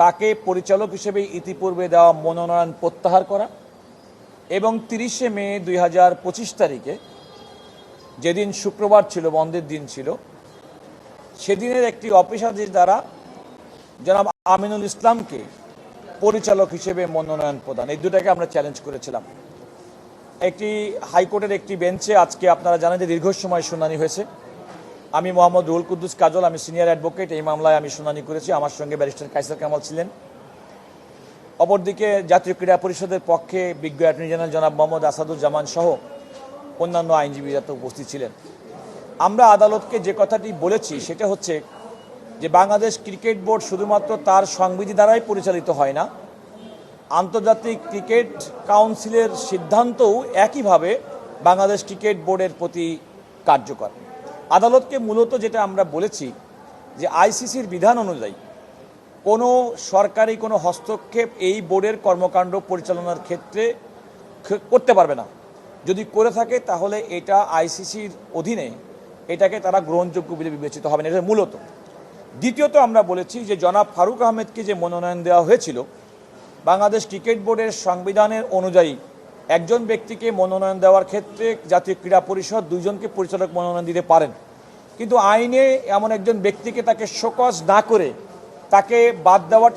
তাকে পরিচালক হিসেবে ইতিপূর্বে দেওয়া মনোনয়ন প্রত্যাহার করা এবং 30শে মে 2025 তারিখে যেদিন শুক্রবার ছিল, বন্ধের দিন ছিল, সেদিনের একটি অফিস আদেশ দ্বারা জনাব আমিনুল ইসলামকে পরিচালক হিসেবে মনোনয়ন প্রদান, এই দুটাকে আমরা চ্যালেঞ্জ করেছিলাম। একটি হাইকোর্টের একটি বেঞ্চে আজকে আপনারা জানেন যে দীর্ঘ সময় শুনানি হয়েছে। আমি মোহাম্মদ রুহুল কুদ্দুস কাজল, আমি সিনিয়র অ্যাডভোকেট, এই মামলায় আমি শুনানি করেছি। আমার সঙ্গে ব্যারিস্টার কায়সার কামাল ছিলেন। অপরদিকে জাতীয় ক্রীড়া পরিষদের পক্ষে বিজ্ঞ অ্যাটর্নি জেনারেল জনাব মোহাম্মদ আসাদুজ্জামান সহ অন্যান্য আইনজীবীরা তো উপস্থিত ছিলেন। আমরা আদালতকে যে কথাটি বলেছি সেটা হচ্ছে যে বাংলাদেশ ক্রিকেট বোর্ড শুধুমাত্র তার সংবিধি দ্বারাই পরিচালিত হয় না, আন্তর্জাতিক ক্রিকেট কাউন্সিলের সিদ্ধান্তও একইভাবে বাংলাদেশ ক্রিকেট বোর্ডের প্রতি কার্যকর। আদালতকে মূলত যেটা আমরা বলেছি যে আইসিসির বিধান অনুযায়ী কোনো সরকারি কোনো হস্তক্ষেপ এই বোর্ডের কর্মকাণ্ড পরিচালনার ক্ষেত্রে করতে পারবে না। যদি করে থাকে তাহলে এটা আইসিসির অধীনে এটাকে তারা গ্রহণযোগ্য বলে বিবেচিত হবে না, এটা মূলত। দ্বিতীয়ত আমরা বলেছি যে জনাব ফারুক আহমেদকে যে মনোনয়ন দেওয়া হয়েছিল, বাংলাদেশ ক্রিকেট বোর্ডের সংবিধানের অনুযায়ী একজন ব্যক্তিকে মনোনয়ন দেওয়ার ক্ষেত্রে জাতীয় ক্রীড়া পরিষদ দুইজনকে পরিচালক মনোনয়ন দিতে পারেন, কিন্তু আইনে এমন একজন ব্যক্তিকে তাকে শোকজ না করে তাকে বাদ দেওয়াটা